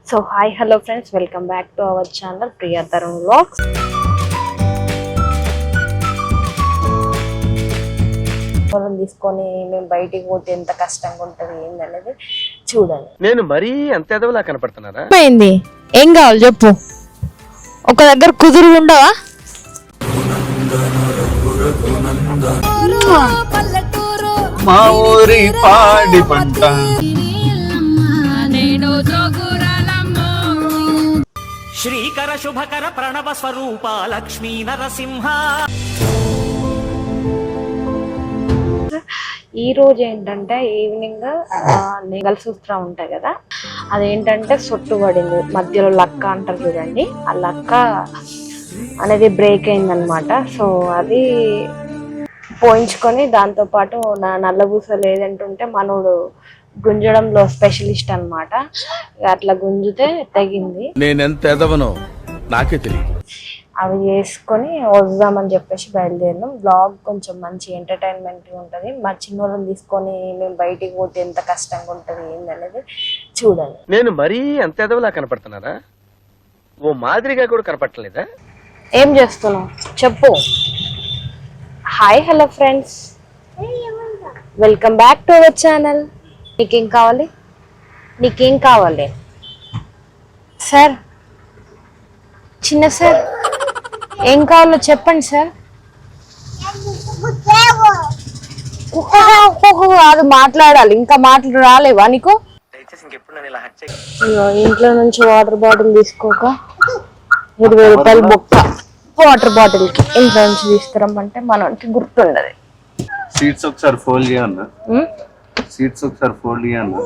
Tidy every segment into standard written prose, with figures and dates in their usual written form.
So hi hello friends, welcome back to our channel Priyatharam vlogs. తీసుకొని మేము బయటికి పోతే ఎంత కష్టంగా ఉంటుంది ఏందనేది చూడండి. నేను మరీ అంత ఎదవలా కనపడుతున్నారా? అయింది. ఏం కావాలి చెప్పు. ఒక దగ్గర కుదురు ఉండవా? మా ఊరి పాడి పంట శ్రీకర శుభకర ప్రణవ స్వరూప లక్ష్మీ నరసింహ. ఈ రోజు ఏంటంటే ఈవినింగ్ మంగళసూత్రం ఉంటాయి కదా, అదేంటంటే సొట్టు పడింది మధ్యలో, లక్క అంటారు చూడండి, ఆ లక్క అనేది బ్రేక్ అయిందనమాట. సో అది పోయించుకొని దాంతోపాటు నా నల్లబూసలు ఏదంటుంటే మనోడు గుంజడంలో స్పెషలిస్ట్ అనమాట, అట్లా గుంజితే తెగింది. నేనెంత ఎదవనో నాకే తెలియదు. అవి చేసుకొని వద్దామని చెప్పేసి బయలుదేరినాం. బ్లాగ్ కొంచెం మంచి ఎంటర్టైన్మెంట్ ఉంటుంది. మా చిన్నోళ్ళని తీసుకొని మేము బయటికి పోతే ఎంత కష్టంగా ఉంటుంది ఏందనేది చూడండి. నేను మరీ అంత ఎదవలా కనపడుతున్నారా? ఓ మాదిరిగా కూడా కనపడలేదా? ఏం చేస్తున్నావు చెప్పు. Hi hello friends, welcome back to our channel. నీకేం కావాలి? నీకేం కావాలి సార్? చిన్న సార్ ఏం కావాలో చెప్పండి సార్. అది మాట్లాడాలి, ఇంకా మాటలు రాలేవా నీకు? ఇంట్లో నుంచి వాటర్ బాటిల్ తీసుకోక 20 రూపాయలు బొక్క వాటర్ బాటిల్ కి ఇంట్లో నుంచి తీసుకురమ్మంటే మనకి గుర్తుండదు. సీట్స్ ఒకసారి ఫోల్డ్ చేయన్నా, సీట్స్ ఒకసారి ఫోల్డ్ చేయన్నా.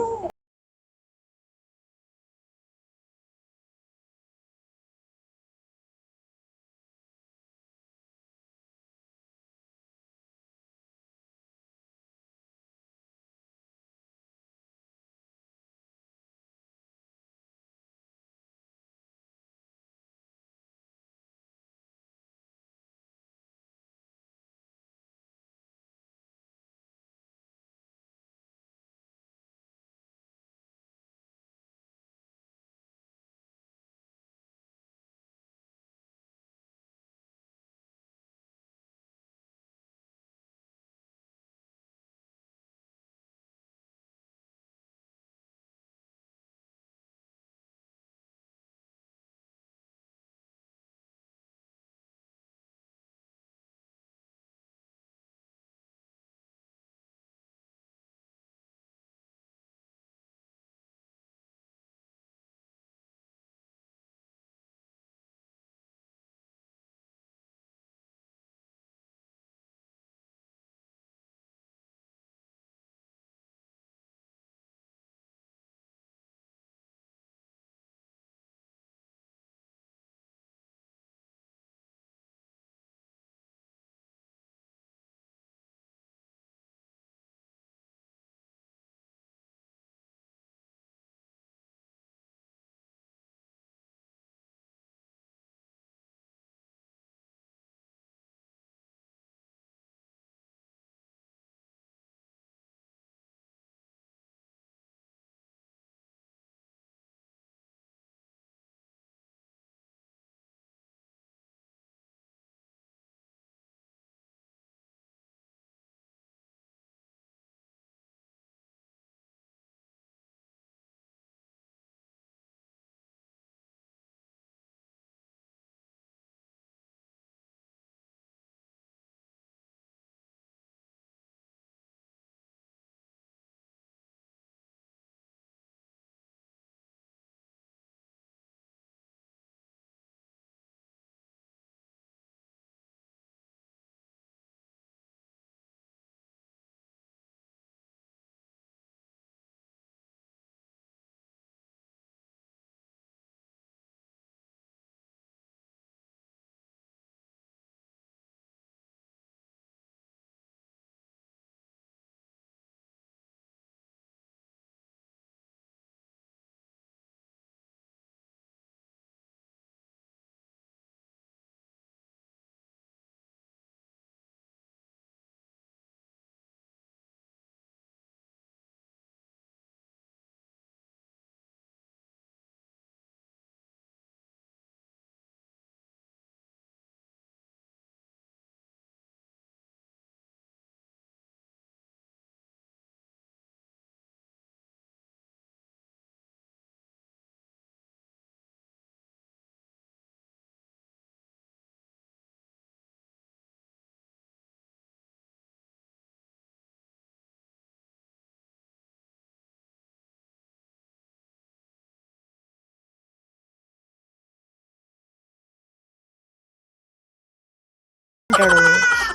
అంటాడు.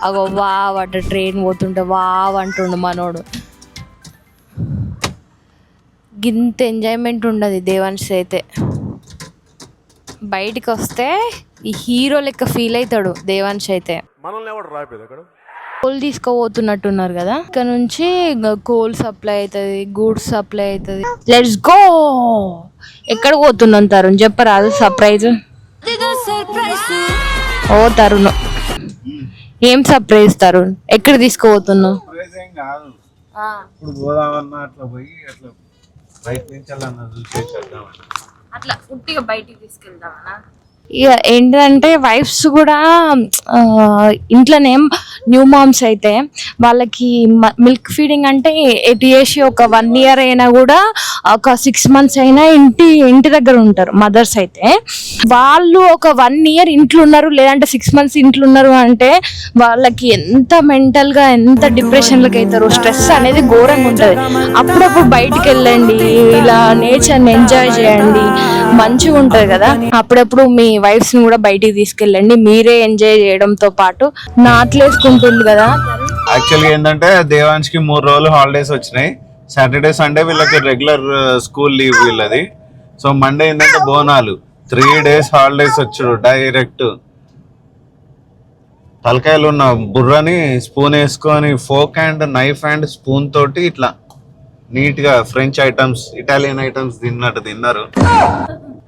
అగో వావ్ అట ట్రైన్ పోతుంటే వావ్ అంటుండు మనోడు. గింత ఎంజాయ్మెంట్ ఉండదు దేవాన్ష్ అయితే. బయటికి వస్తే ఈ హీరో లెక్క ఫీల్ అవుతాడు దేవాన్ష్ అయితే. కోల్ తీసుకోబోతున్నట్టున్నారు కదా, ఇక్కడ నుంచి కోల్ సప్లై అవుతుంది, గూడ్స్ సప్లై అవుతుంది. Let's go. ఎక్కడ పోతున్నాం తరుణ్ చెప్పరాదు సర్ప్రైజ్. ఓ తరుణ్ ఏం సర్ప్రైజ్ తరుణ్, ఎక్కడ తీసుకోబోతున్నావు? ఇప్పుడు పోదామన్నా అట్లా పోయి అట్లా బయట నుంచి అలా చూసేద్దాం. అట్లా ఉట్టిగా బయటికి తీసుకెళ్దామన్నా. ఇక ఏంటంటే వైఫ్స్ కూడా ఇంట్లోనే న్యూ మామ్స్ అయితే వాళ్ళకి మిల్క్ ఫీడింగ్ అంటే ఎటు చేసి ఒక 1 year అయినా కూడా ఒక 6 months అయినా ఇంటి దగ్గర ఉంటారు మదర్స్ అయితే. వాళ్ళు ఒక 1 year ఇంట్లో ఉన్నారు లేదంటే 6 months ఇంట్లో ఉన్నారు అంటే వాళ్ళకి ఎంత మెంటల్గా ఎంత డిప్రెషన్లకు అవుతారు. స్ట్రెస్ అనేది ఘోరంగా ఉంటుంది. అప్పుడప్పుడు బయటికి వెళ్ళండి, ఇలా నేచర్ని ఎంజాయ్ చేయండి, మంచిగా ఉంటుంది కదా. అప్పుడప్పుడు మీ వైఫ్స్ ని కూడా బయటికి తీసుకెళ్ళండి, మీరే ఎంజాయ్ చేయడంతో పాటు. నాట్లేసుకుంటుంది కదా. యాక్చువల్గా ఏంటంటే దేవాన్ష్ కి 3 రోజులు హాలిడేస్ వచ్చినాయి. సాటర్డే సండే వీళ్ళకి రెగ్యులర్ స్కూల్ లీవ్ వీళ్ళది. సో మండే ఏంటంటే బోనాలు, 3 days హాలిడేస్ వచ్చాడు. డైరెక్ట్ తలకాయలు ఉన్న బుర్రని స్పూన్ వేసుకొని folk and knife and spoon తోటి ఇట్లా నీట్ గా ఫ్రెంచ్ ఐటమ్స్, ఇటాలియన్ ఐటమ్స్ తిన్నారు.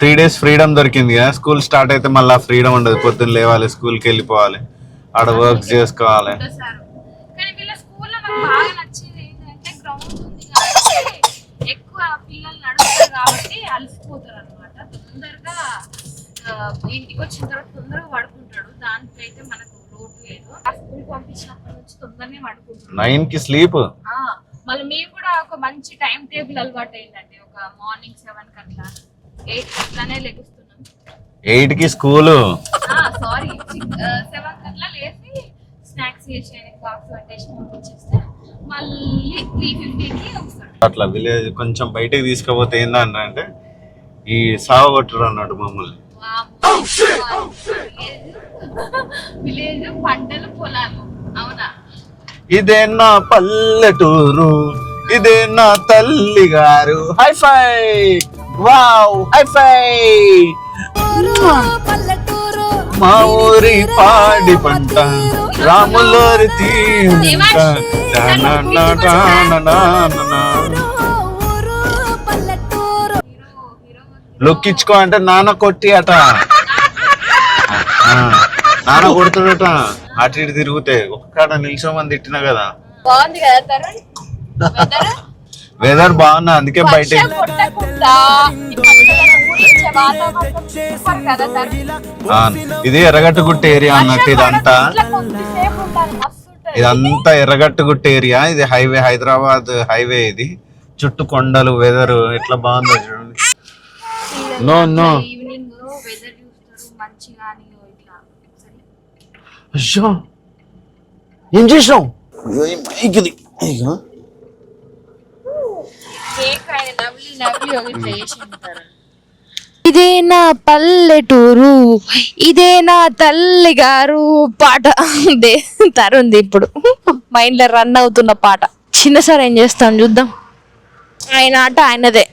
3 days ఫ్రీడమ్ దొరికింది కదా. స్కూల్ స్టార్ట్ అయితే మళ్ళీ ఫ్రీడమ్ ఉండదు. పొద్దున్న లేవాలి, స్కూల్కి వెళ్ళిపోవాలి, ఆడ వర్క్ చేసుకోవాలి. కానీ వీళ్ళ స్కూల్లో నాకు బాగా నచ్చేది ఏంటంటే గ్రౌండ్ ఉంది కాబట్టి ఎక్కువ పిల్లలు నడుస్తారు కాబట్టి అలసిపోతారు అనమాట. తొందరగా ఇంటికి వచ్చిన తర్వాత తొందరగా పడుకుంటాడు. దానికైతే మనకు లోటు లేదు. ఆ స్కూల్ పంపించినప్పటి నుంచి తొందరనే పడుకుంటాడు. 9కి స్లీప్. మళ్ళీ మేము కూడా ఒక మంచి టైం టేబుల్ అలవాటు అయిందండి. ఒక మార్నింగ్ 7 అట్లా 8 అట్లానే లెగుస్తున్నాం. 8కి స్కూలు. సారీ 7 అట్లా లేచి స్నాక్స్ చేసి బాక్స్ పెట్టేసి పంపించేస్తే మళ్ళీ 3:50కి వస్తాడు. అట్లా విలేజ్ కొంచెం బయటకు తీసుకపోతే ఏంటంటే ఈ సాగు కొట్టడు అన్నాడు మమ్మల్ని. విలేజ్ పంటలు పొలాలు. అవునా? ఇదే నా పల్లెటూరు, ఇదే నా తల్లి గారు. Hi fi, wow hi fi. మా ఊరి పాడి పంట రాములోరి తీంట. లుక్ ఇచ్చుకో అంటే నాన్న కొట్టి అట, నాన్న కొడుతాడట. అటు ఇటు తిరుగుతే ఒక్కడ నిల్చోమని తిట్టినా కదా. బాగుంది కదా తరుణ్ వెదర్ బాగున్నా, అందుకే బయట. ఇది ఎర్రగట్టుగుట్ట ఏరియా అన్నట్టు. ఇదంతా ఎర్రగట్టుగుట్ట ఏరియా. ఇది హైవే, హైదరాబాద్ హైవే. ఇది చుట్టూ కొండలు, వెదర్ ఎట్లా బాగుందో చూడండి. నో నో అయ్యో ఏం చేసావు? ఇదే నా పల్లెటూరు, ఇదే నా తల్లి గారు పాట తరుంది ఇప్పుడు మైండ్ లో రన్ అవుతున్న పాట. చిన్న సార్ ఏం చేస్తాం చూద్దాం. ఆయన ఆట ఆయనదే,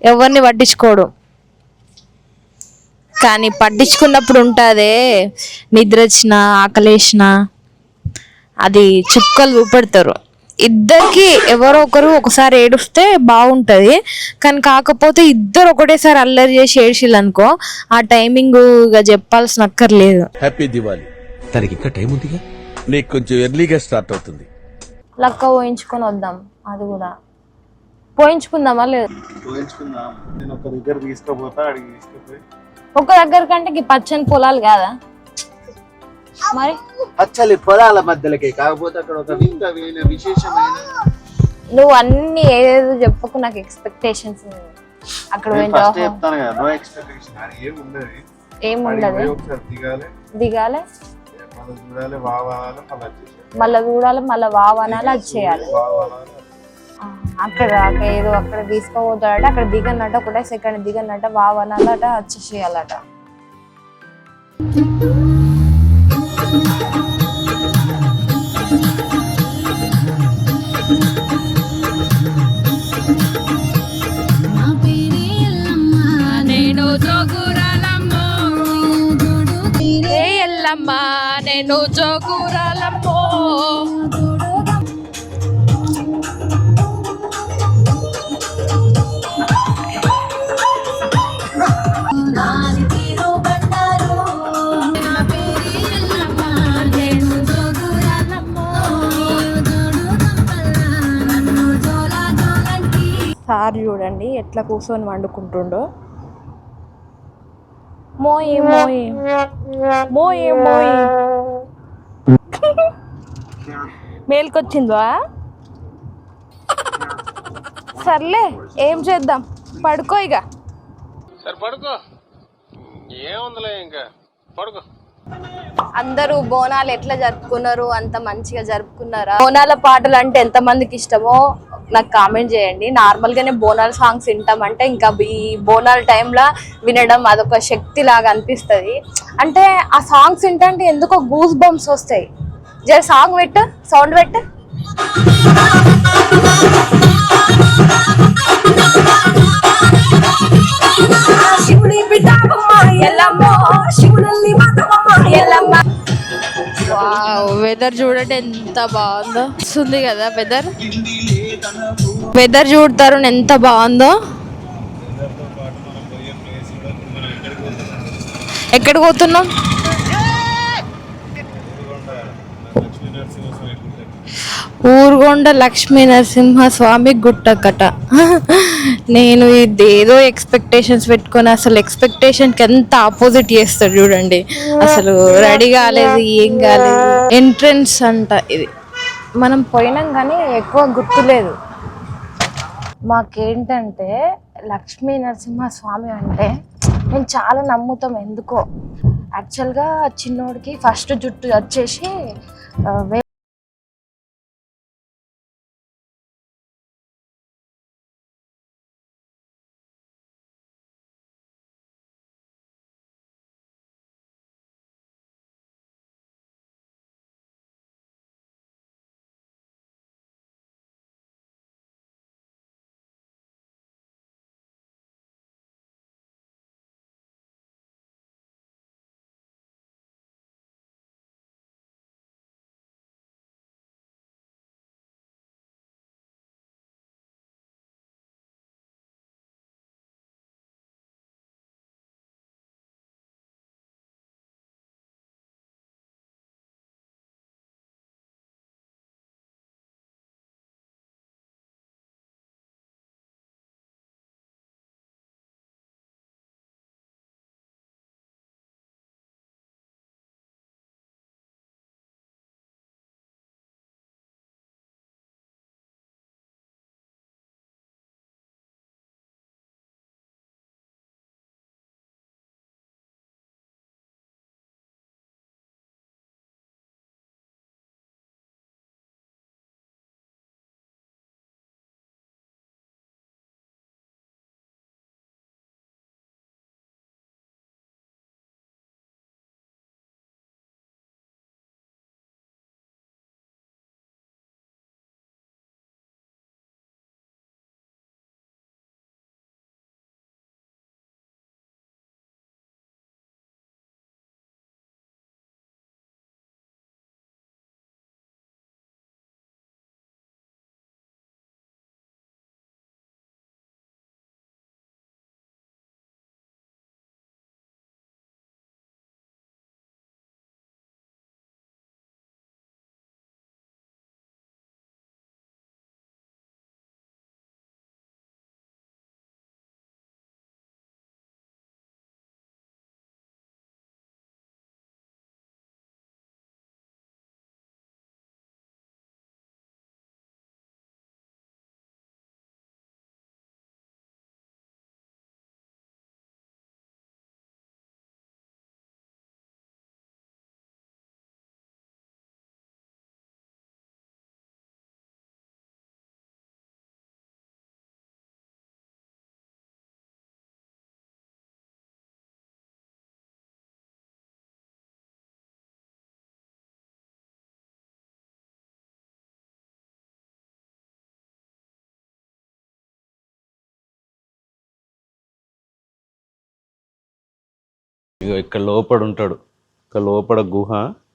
ఎవరిని పట్టించుకోడు. కానీ పట్టించుకున్నప్పుడు ఉంటుందే, నిద్ర వచ్చినా ఆకలేసినా అది చుక్కలు చూపెడతారు. ఇద్దరికి ఎవరో ఒకరు ఒకసారి ఏడుస్తే బాగుంటుంది. కానీ కాకపోతే ఇద్దరు ఒకటేసారి అల్లరి చేసి ఏడ్చిల్లు అనుకో, ఆ టైమింగ్ చెప్పాల్సిన అక్కర్లేదు. హ్యాపీ దివాలి. తనకి ఇంకా టైం ఉందిగా, నీకు కొంచెం ఎర్లీగా స్టార్ట్ అవుతుంది. లక్క పోయించుకొని వద్దాం. అది కూడా పోయించుకుందామా? లేదు నేను ఒక దగ్గర తీసుకుపోతా, అడిగి తీసుకుపోయి. ఒక దగ్గర కంటే పచ్చని పొలాలు కాదా మరి? పచ్చలి పొలాల మధ్యలోకి, కాకపోతే అక్కడ ఒక విశేషమైన. నువ్వు అన్ని ఏదేదో చెప్పకు, నాకు ఎక్స్పెక్టేషన్స్. అక్కడ ఏముండదు, దిగాలి, మళ్ళా చూడాలి, మళ్ళా వావనాలి, అది చేయాలి. అక్కడ ఏదో అక్కడ తీసుకోపోతాడట, అక్కడ దిగనట, ఒకటే సెకండ్ దిగనట, వావనాలట, వచ్చేసేయాలట. నేను జోగురాలమ్మో ఏ ఎల్లమ్మ నేను జోగురాలమ్మో. సార్ చూడండి ఎట్లా కూర్చొని వండుకుంటుండో. మోయి మోయి మోయి మోయి మేల్కొచ్చిందా? సర్లే ఏం చేద్దాం, పడుకో ఇక. సరే పడుకో, ఏముందిలే ఇంకా పడుకో. అందరూ బోనాలు ఎట్లా జరుపుకున్నారు? అంత మంచిగా జరుపుకున్నారా? బోనాల పాటలు అంటే ఎంత మందికి ఇష్టమో నాకు కామెంట్ చేయండి. నార్మల్ గానే బోనాల సాంగ్స్ వింటామంటే ఇంకా ఈ బోనాల టైంలో వినడం అదొక శక్తి లాగా అనిపిస్తుంది. అంటే ఆ సాంగ్స్ వింటే ఎందుకో గూస్ బంప్స్ వస్తాయి. జర సాంగ్ పెట్టు, సౌండ్ పెట్టు. వెదర్ చూడండి ఎంత బాగుందో. వస్తుంది కదా వెదర్. వెదర్ చూడతారు ఎంత బాగుందో. ఎక్కడికి పోతున్నాం? ఊరుగొండ లక్ష్మీ నరసింహ స్వామి గుట్టకట. నేను ఇదేదో ఎక్స్పెక్టేషన్స్ పెట్టుకొని అసలు ఎక్స్పెక్టేషన్కి ఎంత ఆపోజిట్ చేస్తాడు చూడండి. అసలు రెడీ కాలేదు, ఏం కాలేదు. ఎంట్రన్స్ అంట ఇది. మనం పోయినాం కానీ ఎక్కువ గుర్తులేదు. మాకేంటంటే లక్ష్మీ నరసింహ స్వామి అంటే మేము చాలా నమ్ముతాం ఎందుకో. యాక్చువల్గా చిన్నోడికి ఫస్ట్ జుట్టు వచ్చేసి ఇక ఇక్కడ లోపల ఉంటాడు, ఇక్కడ లోపల గుహ,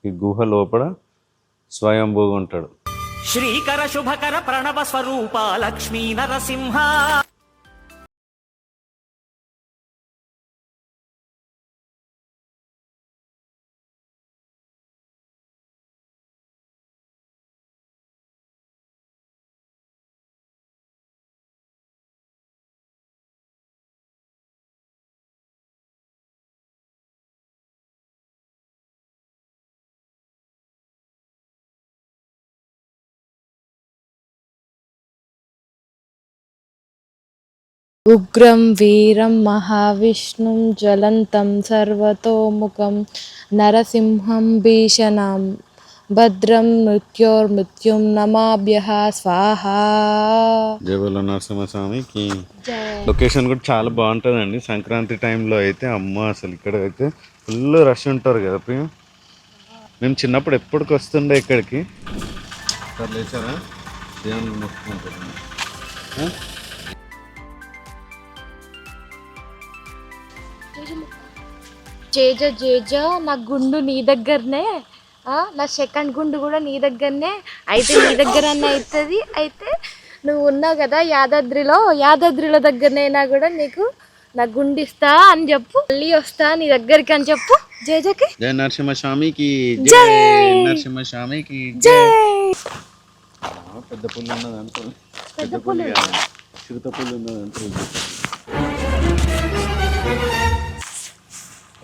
ఈ గుహ లోపల స్వయంభూగా ఉంటాడు. శ్రీకర శుభకర ప్రణవ స్వరూప లక్ష్మీ నరసింహ. ఉగ్రం వీరం మహావిష్ణుం జ్వలంతం సర్వతోముఖం నరసింహం భీషణం భద్రం మృత్యోర్మృత్యుం నమాభ్యః స్వాహా. జయబోలో నరసింహస్వామికి. లొకేషన్ కూడా చాలా బాగుంటుందండి. సంక్రాంతి టైంలో అయితే అమ్మ అసలు ఇక్కడ అయితే ఫుల్ రష్ ఉంటారు కదా ప్రియ. మేము చిన్నప్పుడు ఎప్పటికి వస్తుండే ఇక్కడికి. సార్ లేచారా? దేవుని మొక్కుకుంటారు. జేజ జేజ నా గుండు నీ దగ్గరనే, నా సెకండ్ గుండు కూడా నీ దగ్గరనే, అయితే నీ దగ్గర అవుతుంది. అయితే నువ్వు ఉన్నావు కదా యాదాద్రిలో దగ్గరనైనా కూడా నీకు నా గుండు ఇస్తా అని చెప్పు, మళ్ళీ వస్తా నీ దగ్గరికి అని చెప్పు జేజకి. జయ నరసింహస్వామికి జై, నరసింహస్వామికి జై. పెద్ద పుల్లు ఉన్నది అనుకో, పెద్ద పుల్లు చిరుత పుల్లు ఉన్నది అనుకో.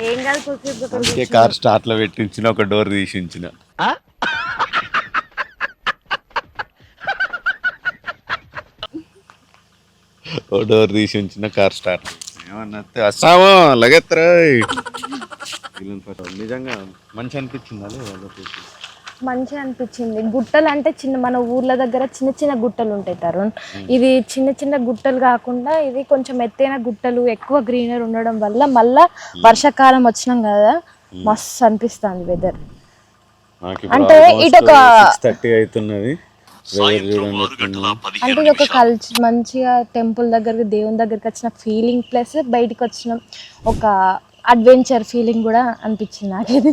ఏం కాదు, అందుకే కార్ స్టార్ట్ లో పెట్టించిన, ఒక డోర్ తీసించిన. ఓ డోర్ తీసించిన, కార్ స్టార్ట్. ఏమన్నా అస్సామో లగెత్తరా. నిజంగా మంచి అనిపించింది. అదే మంచిగా అనిపించింది. గుట్టలు అంటే మన ఊర్ల దగ్గర చిన్న చిన్న గుట్టలు ఉంటాయి తరుణ్. ఇది చిన్న చిన్న గుట్టలు కాకుండా ఇది కొంచెం ఎత్తైన గుట్టలు, ఎక్కువ గ్రీనరీ ఉండడం వల్ల మళ్ళా వర్షాకాలం వచ్చినాం కదా మస్తు అనిపిస్తుంది వెదర్. అంటే ఇటు ఒక 6:30 అవుతున్నది. అంటే ఇది ఒక కల్చర్, మంచిగా టెంపుల్ దగ్గరికి దేవుని దగ్గరికి వచ్చిన ఫీలింగ్ ప్లస్ బయటికి వచ్చిన ఒక అడ్వెంచర్ ఫీలింగ్ కూడా అనిపించింది నాకు. ఇది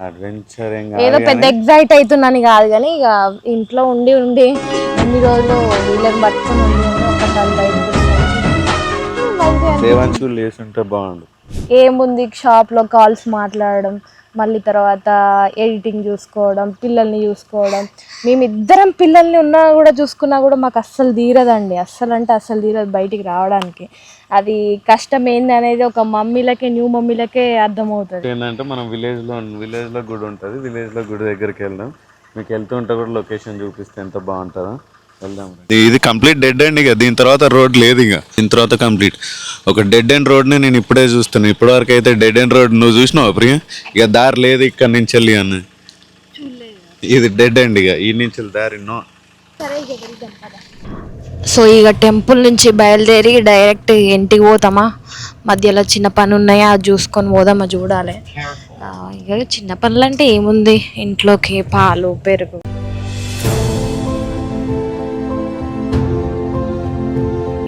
అడ్వెంచర్ ఏదో పెద్ద ఎగ్జైట్ అవుతున్నాను కాదు, కానీ ఇక ఇంట్లో ఉండి ఎన్ని రోజులు వీళ్ళని పట్టుకుని ఒకసారి బయటకు బాగుండు. ఏముంది షాప్లో కాల్స్ మాట్లాడడం, మళ్ళీ తర్వాత ఎడిటింగ్ చూసుకోవడం, పిల్లల్ని చూసుకోవడం. మేమిద్దరం పిల్లల్ని చూసుకున్నా కూడా మాకు అస్సలు తీరదండి, అస్సలు తీరదు బయటికి రావడానికి. అది కష్టం ఏంది అనేది ఒక మమ్మీలకే, న్యూ మమ్మీలకే అర్థమవుతుంది. ఏంటంటే మనం విలేజ్ లో గుడి ఉంటుంది, విలేజ్ లో గుడి దగ్గరికి వెళ్దాం. మీకు వెళ్తుంటే కూడా లొకేషన్ చూపిస్తే ఎంత బాగుంటుందో. వెళ్దాం. ఇది కంప్లీట్ డెడ్ ఎండ్. ఇక దీని తర్వాత రోడ్ లేదు. ఇక దీని తర్వాత కంప్లీట్ ఒక డెడ్ ఎండ్ రోడ్ ని నేను ఇప్పుడే చూస్తాను. ఇప్పటివరకు అయితే డెడ్ ఎండ్ రోడ్ నువ్వు చూసినావు ప్రియ? ఇక దారి లేదు ఇక్కడ నుంచి వెళ్ళి అన్న. ఇది డెడ్ ఎండ్. ఇక ఈ నుంచి దారి నో. సో ఇక టెంపుల్ నుంచి బయలుదేరి డైరెక్ట్ ఇంటికి పోతామా? మధ్యలో చిన్న పని ఉన్నాయా అది చూసుకొని పోదామా, చూడాలి. ఇక చిన్న పనులు అంటే ఏముంది, ఇంట్లోకి పాలు పెరుగు.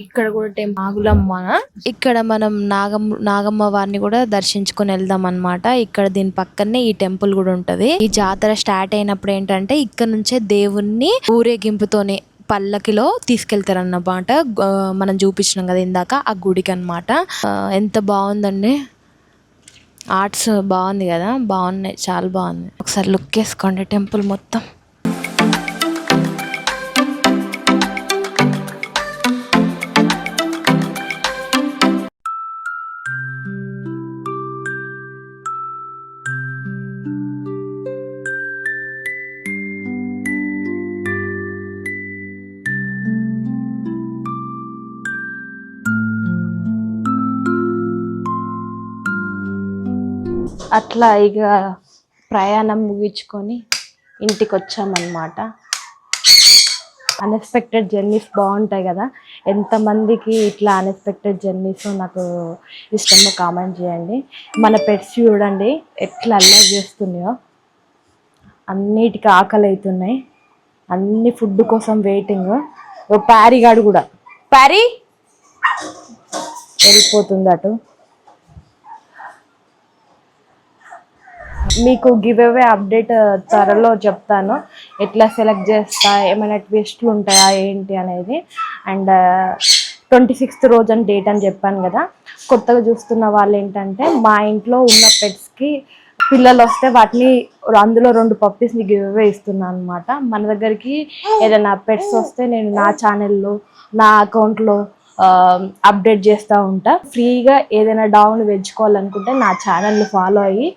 ఇక్కడ కూడా నాగులమ్మ, ఇక్కడ మనం నాగమ్మ వారిని కూడా దర్శించుకొని వెళ్దాం అన్నమాట. ఇక్కడ దీని పక్కనే ఈ టెంపుల్ కూడా ఉంటది. ఈ జాతర స్టార్ట్ అయినప్పుడు ఏంటంటే ఇక్కడ నుంచే దేవుణ్ణి ఊరేగింపుతోనే పల్లకిలో తీసుకెళ్తారన్నమాట. మనం చూపించినాం కదా ఇందాక ఆ గుడికి అన్నమాట. ఎంత బాగుందండి, ఆర్ట్స్ బాగుంది కదా, బాగున్నాయి, చాలా బాగుంది. ఒకసారి లుక్ వేసుకోండి టెంపుల్ మొత్తం. అట్లా ఇక ప్రయాణం ముగించుకొని ఇంటికి వచ్చామన్నమాట. అన్ఎక్స్పెక్టెడ్ జర్నీస్ బాగుంటాయి కదా. ఎంతమందికి ఇట్లా అన్ఎక్స్పెక్టెడ్ జర్నీస్ నాకు ఇష్టమో కామెంట్ చేయండి. మన పెట్స్ చూడండి ఎట్లా అల్లరి చేస్తున్నాయో, అన్నిటికీ ఆకలి అవుతున్నాయి, అన్ని ఫుడ్ కోసం వెయిటింగ్. ప్యారీగాడు కూడా వెళ్ళిపోతుంది అటు. మీకు గివ్ అవే అప్డేట్ త్వరలో చెప్తాను, ఎట్లా సెలెక్ట్ చేస్తా, ఏమైనా ట్విస్ట్లు ఉంటాయా ఏంటి అనేది. అండ్ 26th రోజు అని డేట్ అని చెప్పాను కదా. కొత్తగా చూస్తున్న వాళ్ళు ఏంటంటే మా ఇంట్లో ఉన్న పెట్స్కి పిల్లలు వస్తే వాటిని అందులో 2 పప్పీస్ని గివ్ అవే ఇస్తున్నాను అనమాట. మన దగ్గరికి ఏదైనా పెట్స్ వస్తే నేను నా ఛానల్లో నా అకౌంట్లో అప్డేట్ చేస్తూ ఉంటా. ఫ్రీగా ఏదైనా డాగ్ని పెంచుకోవాలనుకుంటే నా ఛానల్ని ఫాలో అయ్యి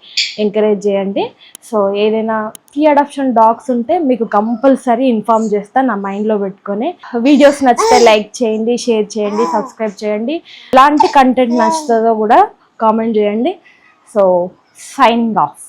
ఎంకరేజ్ చేయండి. సో ఏదైనా ఫ్రీ అడాప్షన్ డాగ్స్ ఉంటే మీకు కంపల్సరీ ఇన్ఫార్మ్ చేస్తా, నా మైండ్లో పెట్టుకొని. వీడియోస్ నచ్చితే లైక్ చేయండి, షేర్ చేయండి, సబ్స్క్రైబ్ చేయండి. ఎలాంటి కంటెంట్ నచ్చుతుందో కూడా కామెంట్ చేయండి. So signing off.